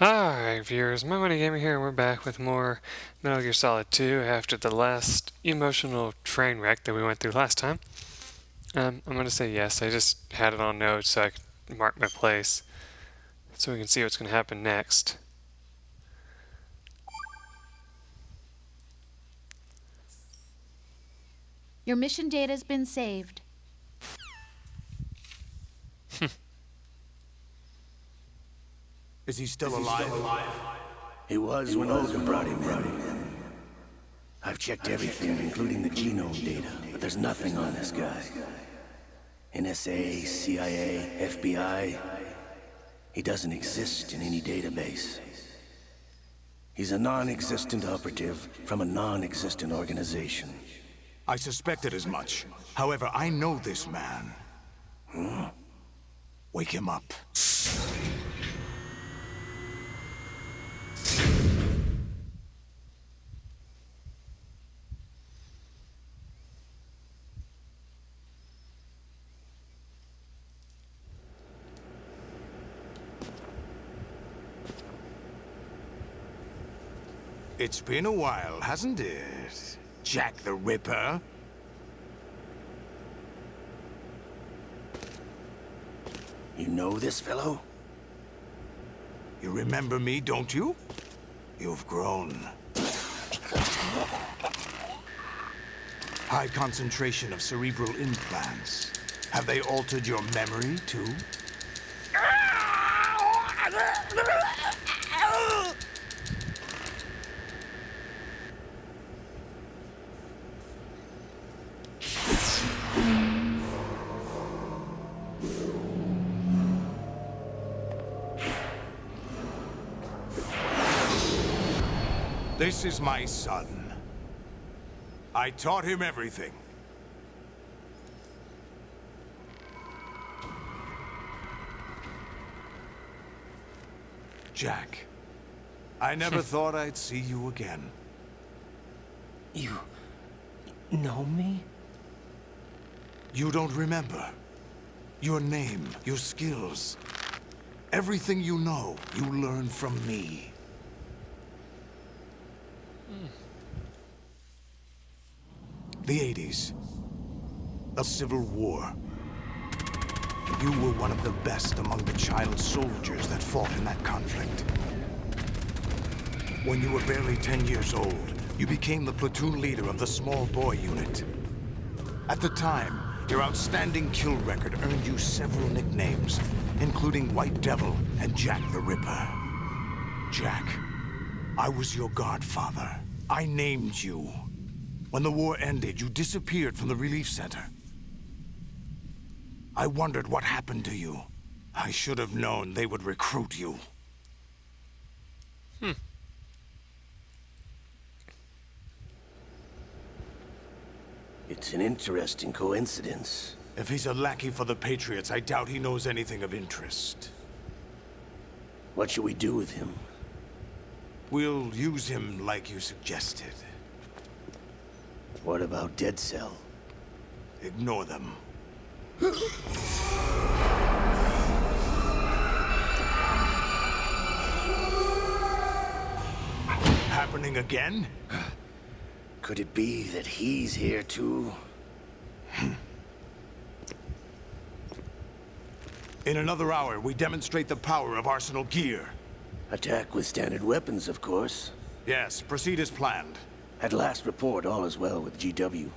Alright viewers, MikeMoneyGMR here, and we're back with more Metal Gear Solid 2 after the last emotional train wreck that we went through last time. I'm going to say yes, I just had it on notes so I could mark my place so we can see what's going to happen next. Your mission data has been saved. Is he still alive? He was when Olga brought him in. I've checked everything, including the genome data, but there's nothing on this guy. NSA, CIA, FBI. He doesn't exist in any database. He's a non-existent operative from a non-existent organization. I suspected as much. However, I know this man. Wake him up. It's been a while, hasn't it? Jack the Ripper? You know this fellow? You remember me, don't you? You've grown. High concentration of cerebral implants. Have they altered your memory, too? This is my son. I taught him everything. Jack, I never thought I'd see you again. You know me? You don't remember. Your name, your skills. Everything you know, you learned from me. The 80s. A civil war. You were one of the best among the child soldiers that fought in that conflict. When you were barely 10 years old, you became the platoon leader of the small boy unit. At the time, your outstanding kill record earned you several nicknames, including White Devil and Jack the Ripper. Jack, I was your godfather. I named you. When the war ended, you disappeared from the relief center. I wondered what happened to you. I should have known they would recruit you. It's an interesting coincidence. If he's a lackey for the Patriots, I doubt he knows anything of interest. What should we do with him? We'll use him like you suggested. What about Dead Cell? Ignore them. Happening again? Could it be that he's here too? In another hour, we demonstrate the power of Arsenal gear. Attack with standard weapons, of course. Yes, proceed as planned. At last report, all is well with GW.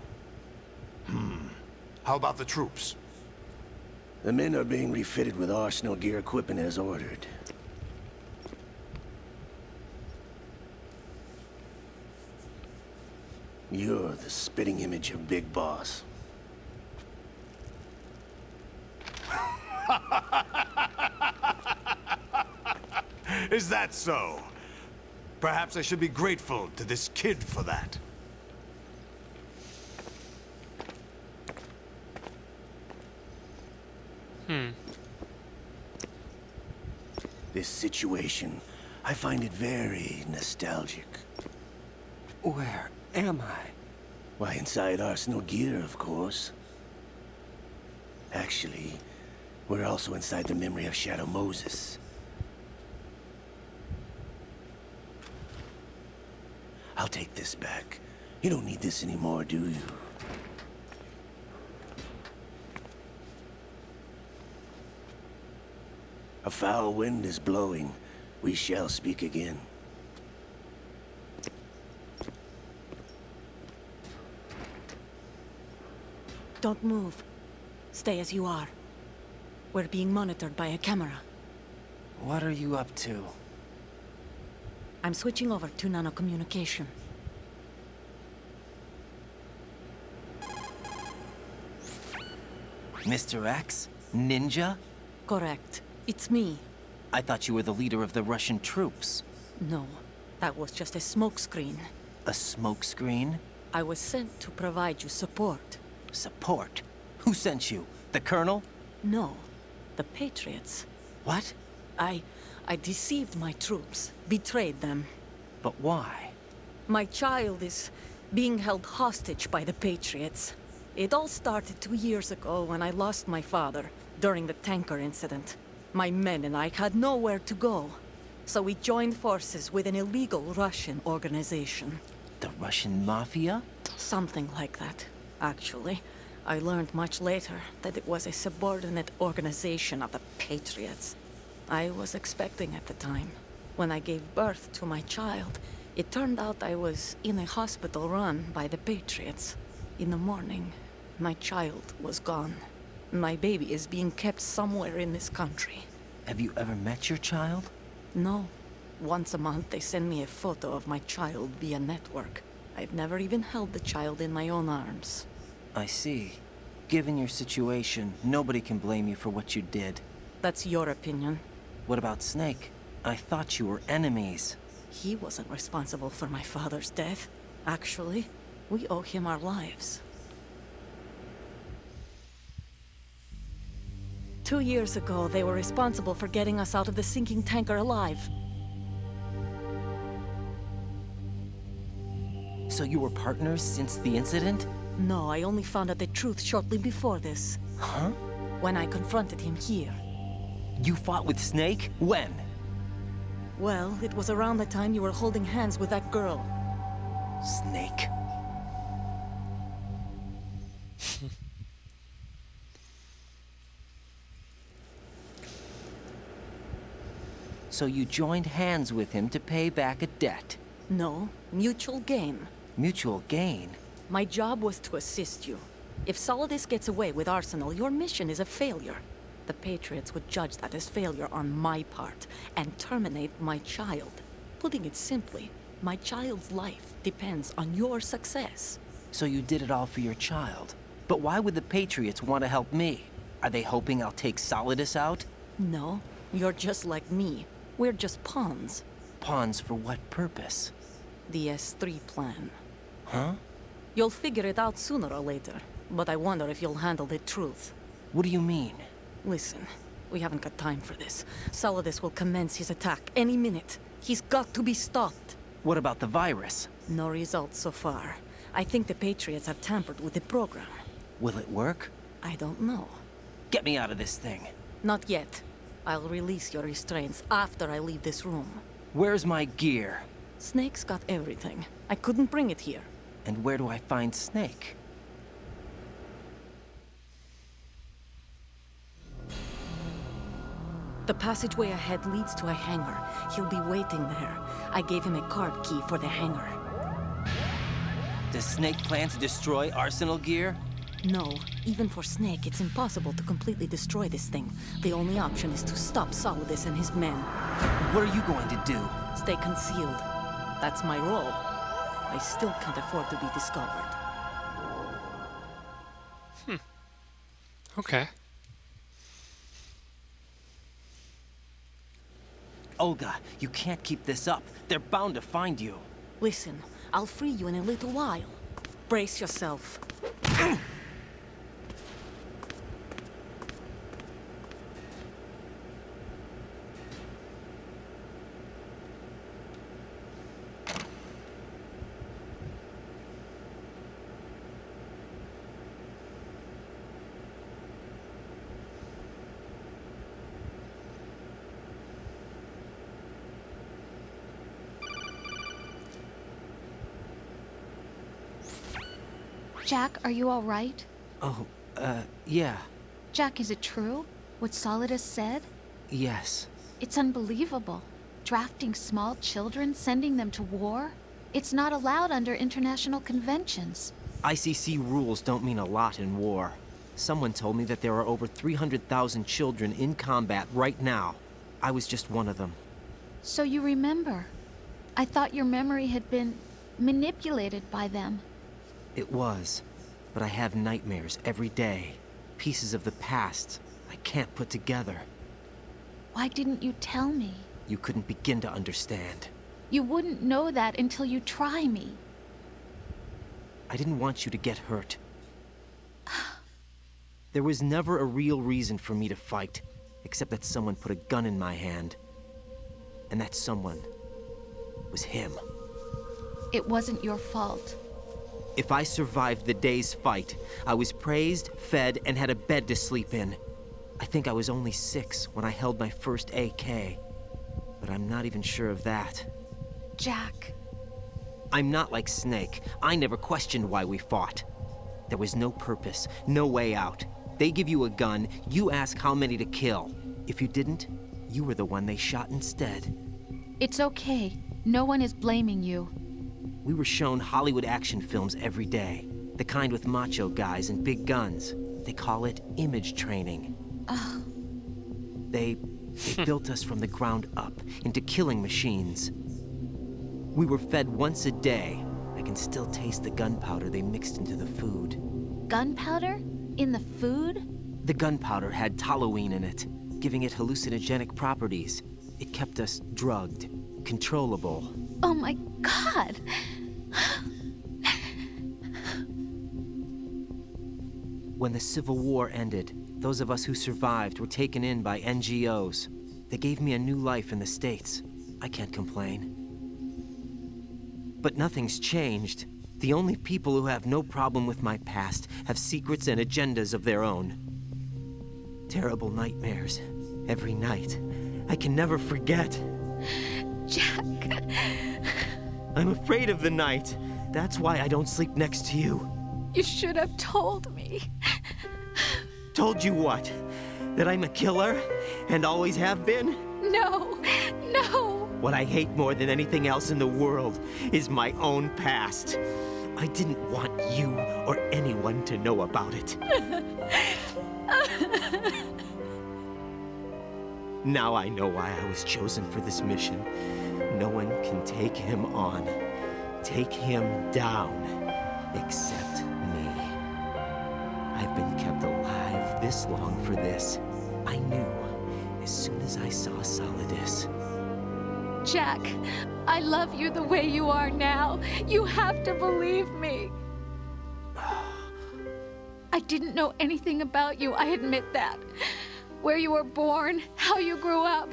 How about the troops? The men are being refitted with Arsenal gear equipment as ordered. You're the spitting image of Big Boss. Is that so? Perhaps I should be grateful to this kid for that. This situation, I find it very nostalgic. Where am I? Why, inside Arsenal gear, of course. Actually, we're also inside the memory of Shadow Moses. I'll take this back. You don't need this anymore, do you? A foul wind is blowing. We shall speak again. Don't move. Stay as you are. We're being monitored by a camera. What are you up to? I'm switching over to nanocommunication. Mr. X? Ninja? Correct. It's me. I thought you were the leader of the Russian troops. No, that was just a smokescreen. A smokescreen? I was sent to provide you support. Support? Who sent you? The Colonel? No, the Patriots. What? I deceived my troops, betrayed them. But why? My child is being held hostage by the Patriots. It all started 2 years ago when I lost my father during the tanker incident. My men and I had nowhere to go, so we joined forces with an illegal Russian organization. The Russian Mafia? Something like that, actually. I learned much later that it was a subordinate organization of the Patriots. I was expecting at the time. When I gave birth to my child, it turned out I was in a hospital run by the Patriots. In the morning, my child was gone. My baby is being kept somewhere in this country. Have you ever met your child? No. Once a month, they send me a photo of my child via network. I've never even held the child in my own arms. I see. Given your situation, nobody can blame you for what you did. That's your opinion. What about Snake? I thought you were enemies. He wasn't responsible for my father's death. Actually, we owe him our lives. 2 years ago, they were responsible for getting us out of the sinking tanker alive. So you were partners since the incident? No, I only found out the truth shortly before this. Huh? When I confronted him here. You fought with Snake? When? Well, it was around the time you were holding hands with that girl. Snake. So you joined hands with him to pay back a debt. No, mutual gain. Mutual gain? My job was to assist you. If Solidus gets away with Arsenal, your mission is a failure. The Patriots would judge that as failure on my part and terminate my child. Putting it simply, my child's life depends on your success. So you did it all for your child. But why would the Patriots want to help me? Are they hoping I'll take Solidus out? No, you're just like me. We're just pawns. Pawns for what purpose? The S3 plan. Huh? You'll figure it out sooner or later, but I wonder if you'll handle the truth. What do you mean? Listen, we haven't got time for this. Solidus will commence his attack any minute. He's got to be stopped. What about the virus? No results so far. I think the Patriots have tampered with the program. Will it work? I don't know. Get me out of this thing. Not yet. I'll release your restraints after I leave this room. Where's my gear? Snake's got everything. I couldn't bring it here. And where do I find Snake? The passageway ahead leads to a hangar. He'll be waiting there. I gave him a card key for the hangar. Does Snake plan to destroy Arsenal gear? No, even for Snake, it's impossible to completely destroy this thing. The only option is to stop Solidus and his men. What are you going to do? Stay concealed. That's my role. I still can't afford to be discovered. Okay. Olga, you can't keep this up. They're bound to find you. Listen, I'll free you in a little while. Brace yourself. Jack, are you all right? Oh, yeah. Jack, is it true? What Solidus said? Yes. It's unbelievable. Drafting small children, sending them to war? It's not allowed under international conventions. ICC rules don't mean a lot in war. Someone told me that there are over 300,000 children in combat right now. I was just one of them. So you remember. I thought your memory had been manipulated by them. It was. But I have nightmares every day. Pieces of the past I can't put together. Why didn't you tell me? You couldn't begin to understand. You wouldn't know that until you try me. I didn't want you to get hurt. There was never a real reason for me to fight, except that someone put a gun in my hand. And that someone was him. It wasn't your fault. If I survived the day's fight, I was praised, fed, and had a bed to sleep in. I think I was only 6 when I held my first AK. But I'm not even sure of that. Jack. I'm not like Snake. I never questioned why we fought. There was no purpose, no way out. They give you a gun, you ask how many to kill. If you didn't, you were the one they shot instead. It's okay. No one is blaming you. We were shown Hollywood action films every day. The kind with macho guys and big guns. They call it image training. They built us from the ground up into killing machines. We were fed once a day. I can still taste the gunpowder they mixed into the food. Gunpowder? In the food? The gunpowder had toluene in it, giving it hallucinogenic properties. It kept us drugged, controllable. Oh my God! When the Civil War ended, those of us who survived were taken in by NGOs. They gave me a new life in the States. I can't complain. But nothing's changed. The only people who have no problem with my past have secrets and agendas of their own. Terrible nightmares. Every night. I can never forget. Jack. I'm afraid of the night. That's why I don't sleep next to you. You should have told me. Told you what? That I'm a killer? And always have been? No. No. What I hate more than anything else in the world is my own past. I didn't want you or anyone to know about it. Now I know why I was chosen for this mission. No one can take him on, take him down, except me. I've been kept alive this long for this. I knew as soon as I saw Solidus. Jack, I love you the way you are now. You have to believe me. I didn't know anything about you, I admit that. Where you were born, how you grew up.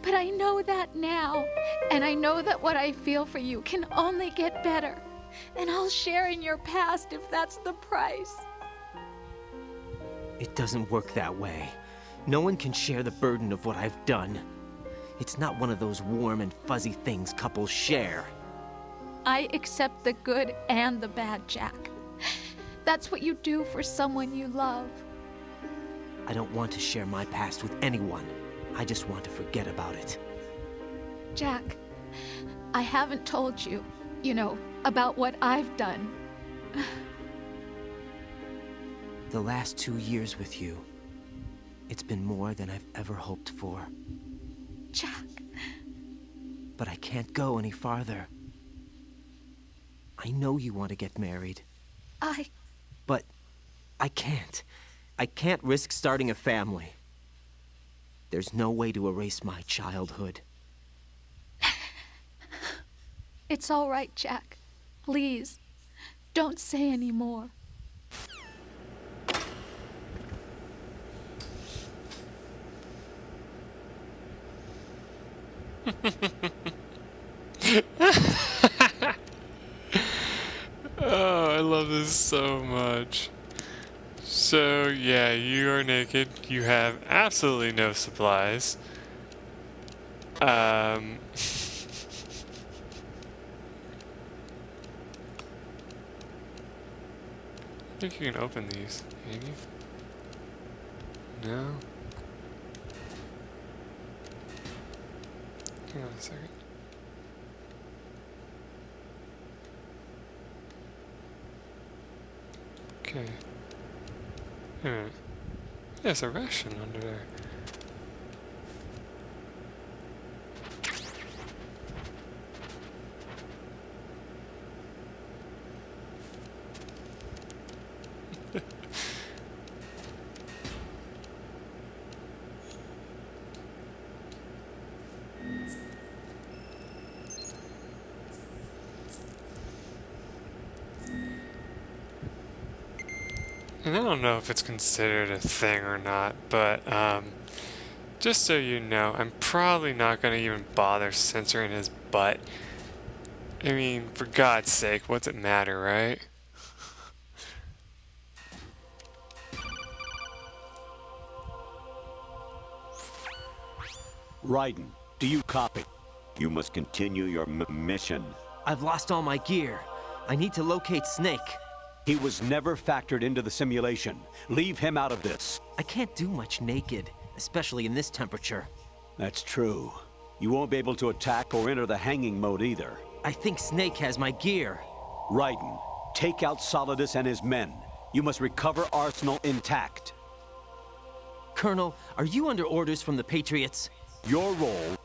But I know that now. And I know that what I feel for you can only get better. And I'll share in your past if that's the price. It doesn't work that way. No one can share the burden of what I've done. It's not one of those warm and fuzzy things couples share. I accept the good and the bad, Jack. That's what you do for someone you love. I don't want to share my past with anyone. I just want to forget about it. Jack, I haven't told you, about what I've done. The last 2 years with you, it's been more than I've ever hoped for. Jack. But I can't go any farther. I know you want to get married. But I can't. I can't risk starting a family. There's no way to erase my childhood. It's all right, Jack. Please, don't say any more. Oh, I love this so much. So, yeah, you are naked. You have absolutely no supplies. think you can open these, can you? No? Hang on a second. Okay. Alright. Yeah, there's a ration under there. And I don't know if it's considered a thing or not, but just so you know, I'm probably not going to even bother censoring his butt. I mean, for God's sake, what's it matter, right? Raiden, do you copy? You must continue your mission. I've lost all my gear. I need to locate Snake. He was never factored into the simulation. Leave him out of this. I can't do much naked, especially in this temperature. That's true. You won't be able to attack or enter the hanging mode either. I think Snake has my gear. Raiden, take out Solidus and his men. You must recover Arsenal intact. Colonel, are you under orders from the Patriots? Your role,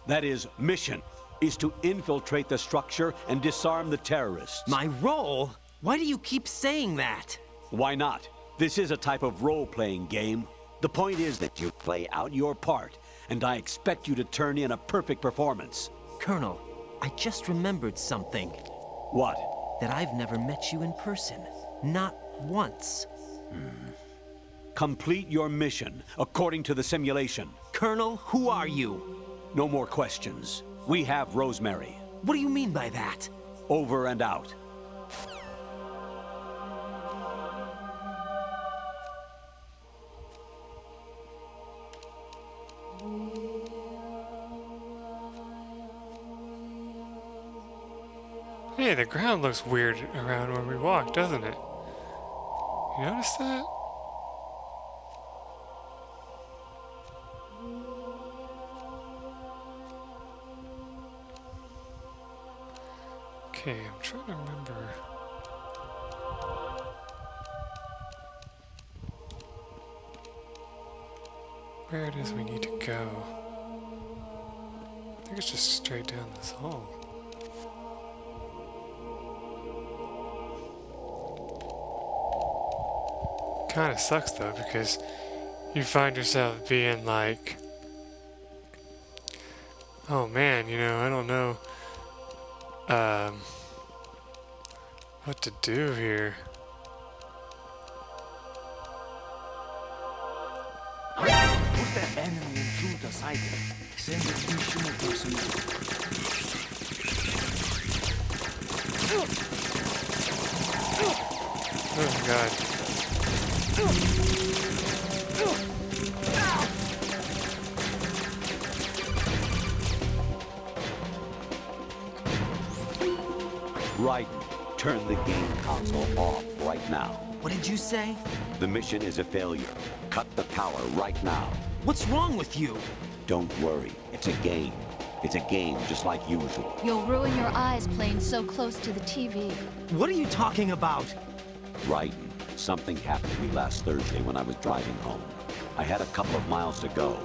that is, mission, is to infiltrate the structure and disarm the terrorists. My role? Why do you keep saying that? Why not? This is a type of role-playing game. The point is that you play out your part, and I expect you to turn in a perfect performance. Colonel, I just remembered something. What? That I've never met you in person. Not once. Complete your mission, according to the simulation. Colonel, who are you? No more questions. We have Rosemary. What do you mean by that? Over and out. Hey, the ground looks weird around where we walk, doesn't it? You notice that? Okay, I'm trying to remember. Where it is we need to go. I think it's just straight down this hall. Kind of sucks though, because you find yourself being like, oh man, you know, I don't know what to do here. Put the enemy intruder sighted. Send additional personnel. Oh god. Raiden, turn the game console off right now. What did you say? The mission is a failure. Cut the power right now. What's wrong with you? Don't worry, it's a game. It's a game just like usual. You'll ruin your eyes playing so close to the TV. What are you talking about? Raiden, something happened to me last Thursday when I was driving home. I had a couple of miles to go.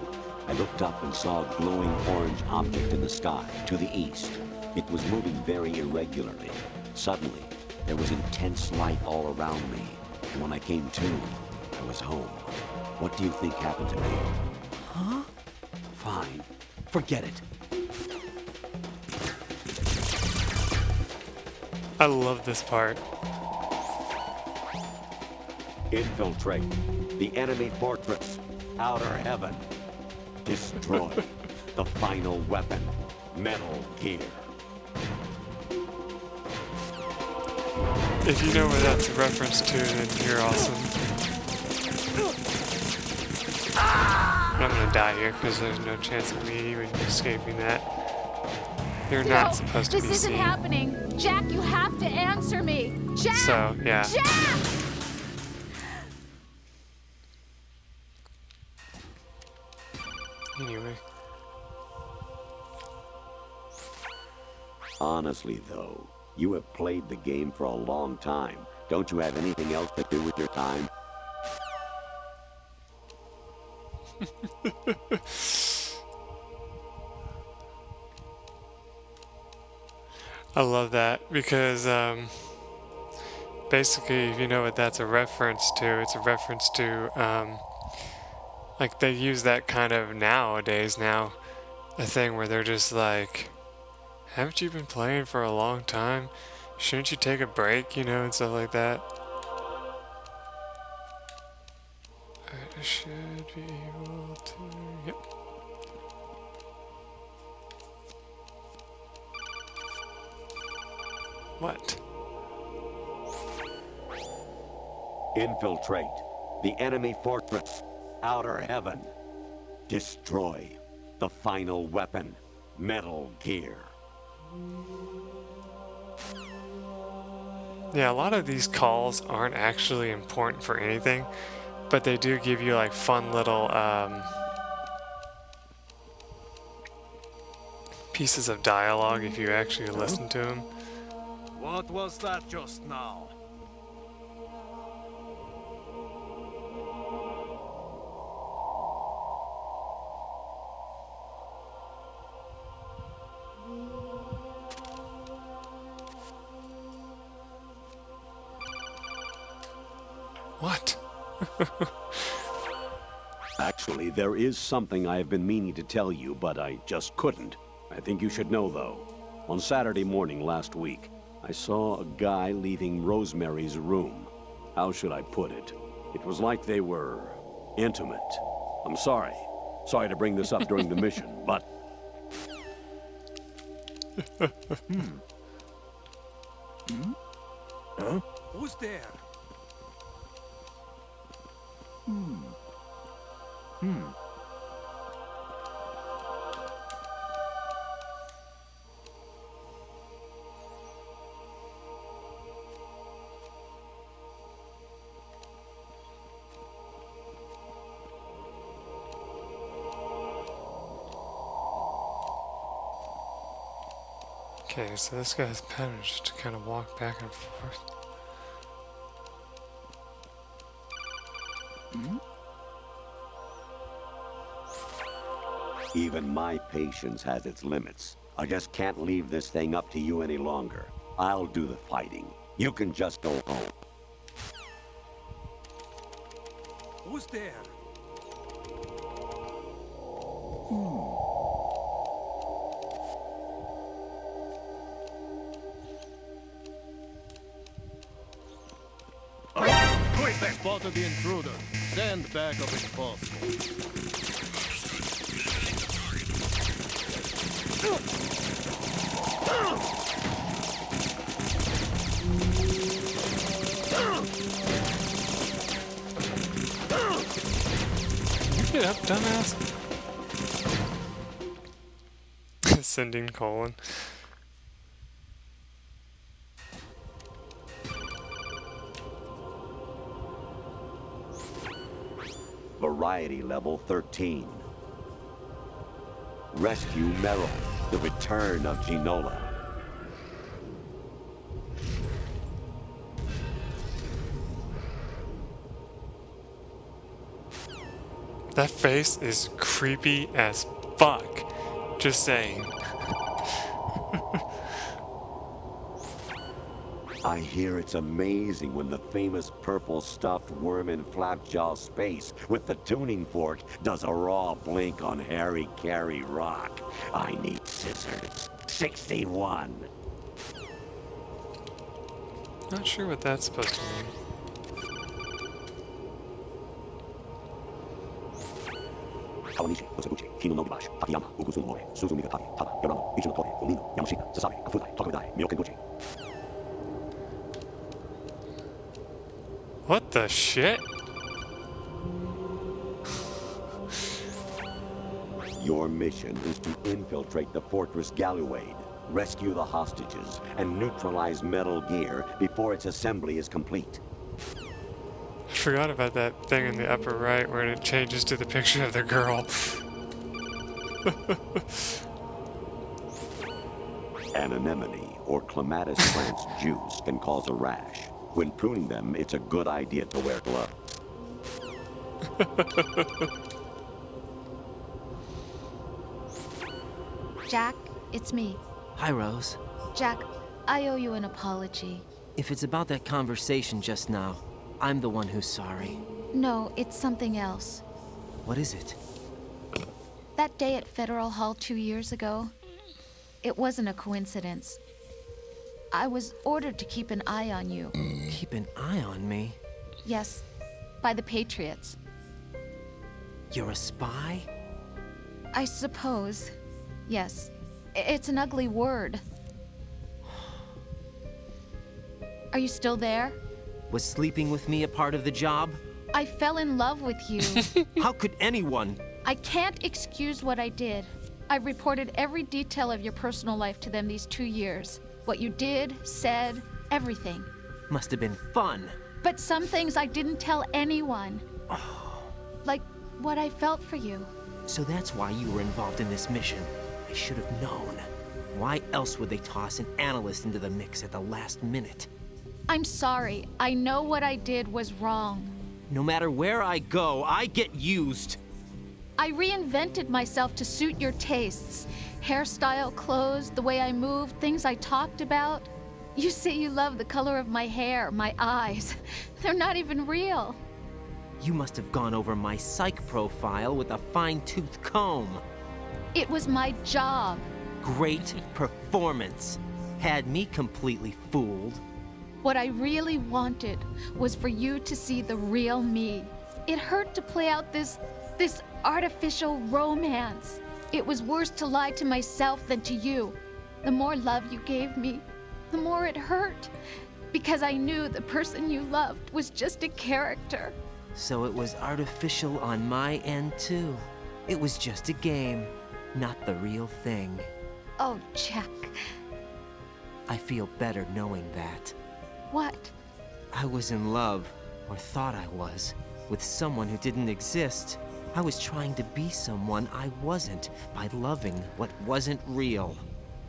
I looked up and saw a glowing orange object in the sky, to the east. It was moving very irregularly. Suddenly, there was intense light all around me. And when I came to, I was home. What do you think happened to me? Huh? Fine. Forget it. I love this part. Infiltrate the enemy fortress. Outer heaven. Destroy the final weapon. Metal Gear. If you know what that's a reference to, then you're awesome. I'm gonna die here because there's no chance of me even escaping that. You're not supposed to be This isn't seen. happening. Jack, you have to answer me. Jack! So, yeah. Jack! Anyway. Honestly, though, you have played the game for a long time. Don't you have anything else to do with your time? I love that because basically, if you know what that's a reference to, it's a reference to like they use that kind of nowadays now, a thing where they're just like, haven't you been playing for a long time? Shouldn't you take a break, you know, and stuff like that? I should be able to. Yep. What? Infiltrate the enemy fortress, Outer Heaven. Destroy the final weapon, Metal Gear. Yeah, a lot of these calls aren't actually important for anything, but they do give you like fun little pieces of dialogue if you actually listen to them. What was that just now? What? Actually, there is something I have been meaning to tell you, but I just couldn't. I think you should know, though. On Saturday morning last week, I saw a guy leaving Rosemary's room. How should I put it? It was like they were intimate. I'm sorry. Sorry to bring this up during the mission, but... Huh? Who's there? Okay, so this guy's pattern is just to kind of walk back and forth. Even my patience has its limits. I just can't leave this thing up to you any longer. I'll do the fighting. You can just go home. Who's there? Quick! Spotted the intruder. Stand back up if possible. Get up, dumbass. Sending colon. Variety level 13. Rescue Meryl, the return of Ginola. That face is creepy as fuck. Just saying. I hear it's amazing when the famous purple stuffed worm in Flapjaw space with the tuning fork does a raw blink on Harry Carey rock. I need scissors. 61. Not sure what that's supposed to mean. What the shit? Your mission is to infiltrate the Fortress Galluade, rescue the hostages, and neutralize Metal Gear before its assembly is complete. I forgot about that thing in the upper right where it changes to the picture of the girl. An anemone or clematis plant's juice can cause a rash. When pruning them, it's a good idea to wear gloves. Jack, it's me. Hi, Rose. Jack, I owe you an apology. If it's about that conversation just now, I'm the one who's sorry. No, it's something else. What is it? That day at Federal Hall 2 years ago, it wasn't a coincidence. I was ordered to keep an eye on you. Keep an eye on me? Yes, by the Patriots. You're a spy? I suppose. Yes. It's an ugly word. Are you still there? Was sleeping with me a part of the job? I fell in love with you. How could anyone? I can't excuse what I did. I've reported every detail of your personal life to them these 2 years. What you did, said, everything. Must have been fun. But some things I didn't tell anyone. Like what I felt for you. So that's why you were involved in this mission. I should have known. Why else would they toss an analyst into the mix at the last minute? I'm sorry. I know what I did was wrong. No matter where I go, I get used. I reinvented myself to suit your tastes. Hairstyle, clothes, the way I moved, things I talked about. You say you love the color of my hair, my eyes. They're not even real. You must have gone over my psych profile with a fine-tooth comb. It was my job. Great performance. Had me completely fooled. What I really wanted was for you to see the real me. It hurt to play out this artificial romance. It was worse to lie to myself than to you. The more love you gave me, the more it hurt. Because I knew the person you loved was just a character. So it was artificial on my end, too. It was just a game, not the real thing. Oh, Jack. I feel better knowing that. What? I was in love, or thought I was, with someone who didn't exist. I was trying to be someone I wasn't by loving what wasn't real.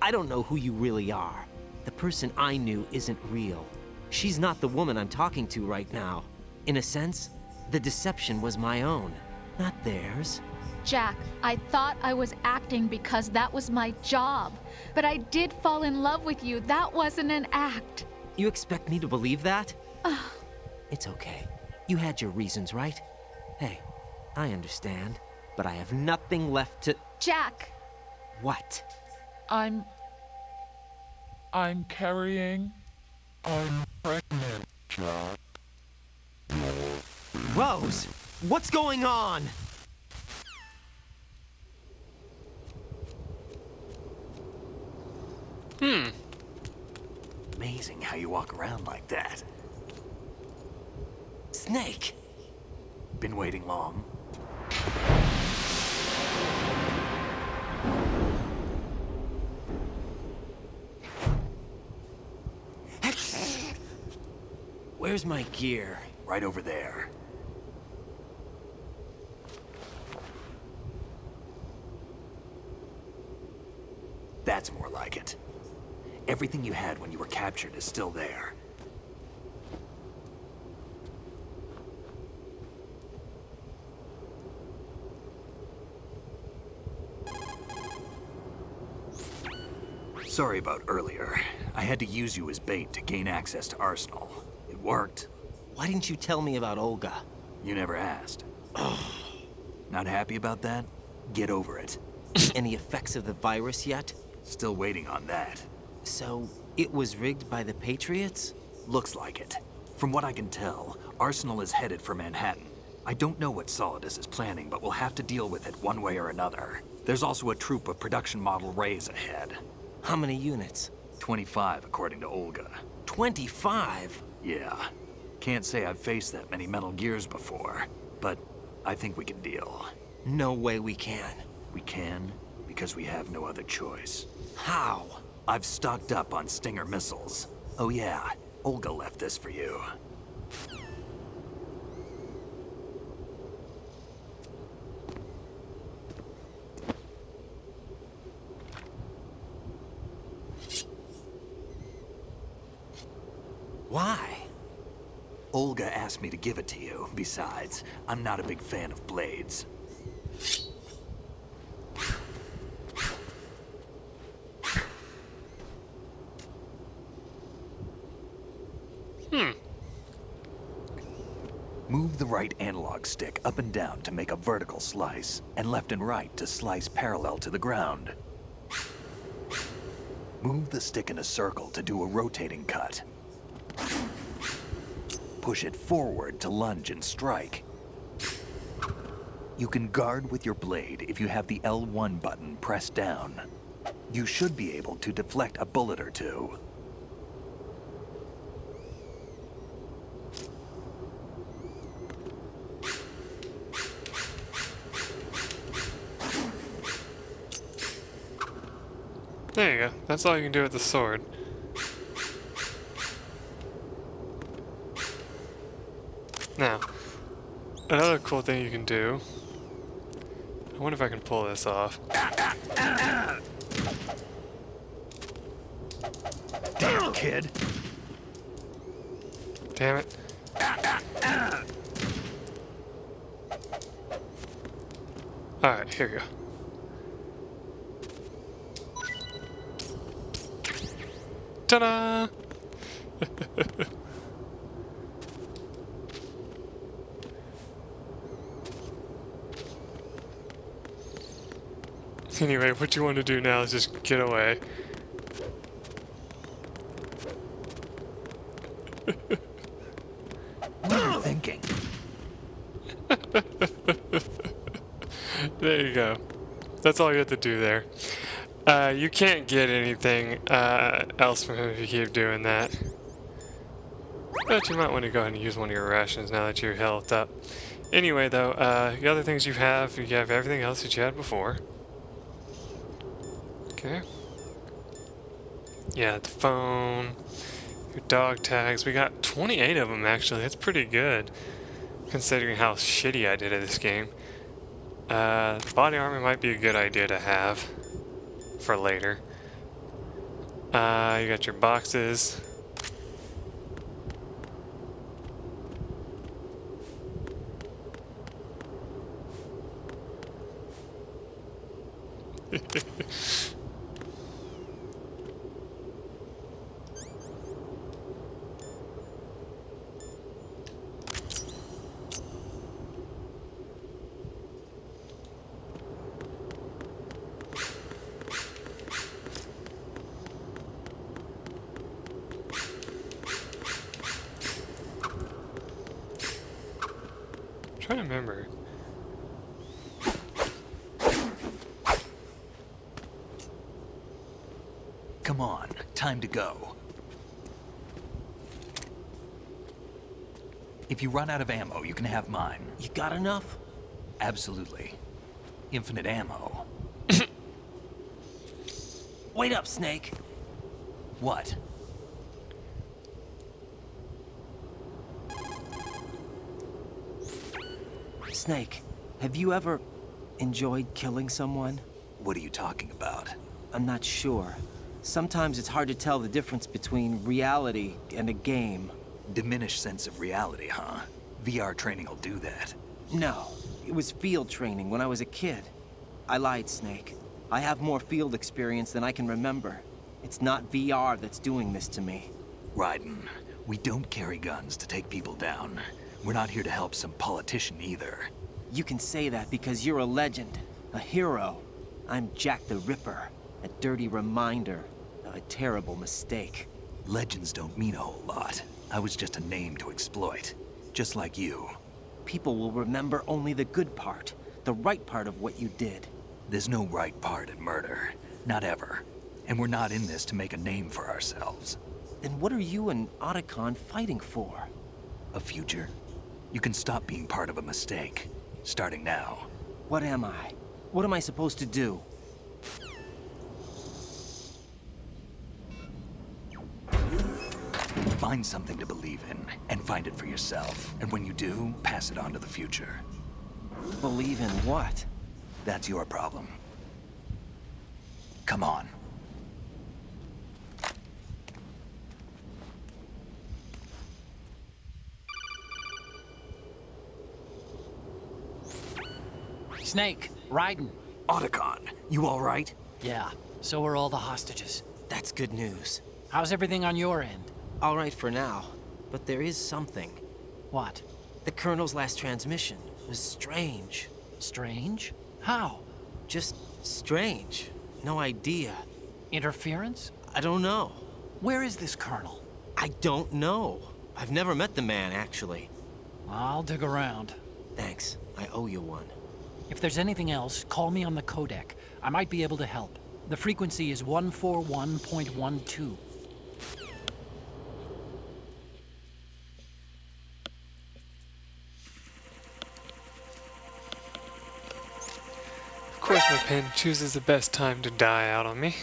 I don't know who you really are. The person I knew isn't real. She's not the woman I'm talking to right now. In a sense, the deception was my own, not theirs. Jack, I thought I was acting because that was my job. But I did fall in love with you. That wasn't an act. You expect me to believe that? It's okay. You had your reasons, right? Hey, I understand. But I have nothing left to... Jack! What? I'm carrying. I'm pregnant, Jack. Rose! What's going on? Amazing how you walk around like that. Snake! Been waiting long? Where's my gear? Right over there. That's more like it. Everything you had when you were captured is still there. Sorry about earlier. I had to use you as bait to gain access to Arsenal. It worked. Why didn't you tell me about Olga? You never asked. Not happy about that? Get over it. Any effects of the virus yet? Still waiting on that. So, it was rigged by the Patriots? Looks like it. From what I can tell, Arsenal is headed for Manhattan. I don't know what Solidus is planning, but we'll have to deal with it one way or another. There's also a troop of production model Rays ahead. How many units? 25, according to Olga. 25? Yeah. Can't say I've faced that many Metal Gears before, but I think we can deal. No way we can. We can, because we have no other choice. How? I've stocked up on Stinger missiles. Oh yeah, Olga left this for you. Why? Olga asked me to give it to you. Besides, I'm not a big fan of blades. Move the right analog stick up and down to make a vertical slice, and left and right to slice parallel to the ground. Move the stick in a circle to do a rotating cut. Push it forward to lunge and strike. You can guard with your blade if you have the L1 button pressed down. You should be able to deflect a bullet or two. There you go. That's all you can do with the sword. Now, another cool thing you can do... I wonder if I can pull this off. Damn, kid! Damn it. Alright, here we go. Ta-da! Anyway, what you want to do now is just get away. What are you thinking? There you go. That's all you have to do there. You can't get anything else from him if you keep doing that. But you might want to go ahead and use one of your rations now that you're healthed up. Anyway, though, the other things you have everything else that you had before. Okay. Yeah, the phone, your dog tags. We got 28 of them, actually. That's pretty good, considering how shitty I did at this game. Body armor might be a good idea to have for later. You got your boxes. I'm trying to remember. Come on, time to go. If you run out of ammo, you can have mine. You got enough? Absolutely. Infinite ammo. Wait up, Snake. What? Snake, have you ever enjoyed killing someone? What are you talking about? I'm not sure. Sometimes it's hard to tell the difference between reality and a game. Diminished sense of reality, huh? VR training will do that. No, it was field training when I was a kid. I lied, Snake. I have more field experience than I can remember. It's not VR that's doing this to me. Raiden, we don't carry guns to take people down. We're not here to help some politician either. You can say that because you're a legend, a hero. I'm Jack the Ripper, a dirty reminder of a terrible mistake. Legends don't mean a whole lot. I was just a name to exploit, just like you. People will remember only the good part, the right part of what you did. There's no right part in murder, not ever. And we're not in this to make a name for ourselves. Then what are you and Otacon fighting for? A future? You can stop being part of a mistake, starting now. What am I? What am I supposed to do? Find something to believe in, and find it for yourself. And when you do, pass it on to the future. Believe in what? That's your problem. Come on. Snake, Raiden. Otacon, you all right? Yeah, so are all the hostages. That's good news. How's everything on your end? All right for now, but there is something. What? The Colonel's last transmission was strange. Strange? How? Just strange. No idea. Interference? I don't know. Where is this Colonel? I don't know. I've never met the man, actually. I'll dig around. Thanks. I owe you one. If there's anything else, call me on the codec. I might be able to help. The frequency is 141.12. Of course my pen chooses the best time to die out on me.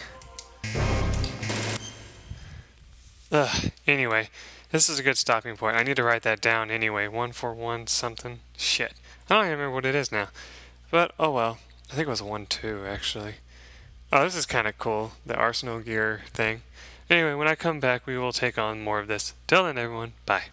Anyway, this is a good stopping point. I need to write that down anyway. 141 something. Shit. I don't even remember what it is now. But, oh well. I think it was 1-2 actually. Oh, this is kind of cool. The arsenal gear thing. Anyway, when I come back, we will take on more of this. Till then, everyone. Bye.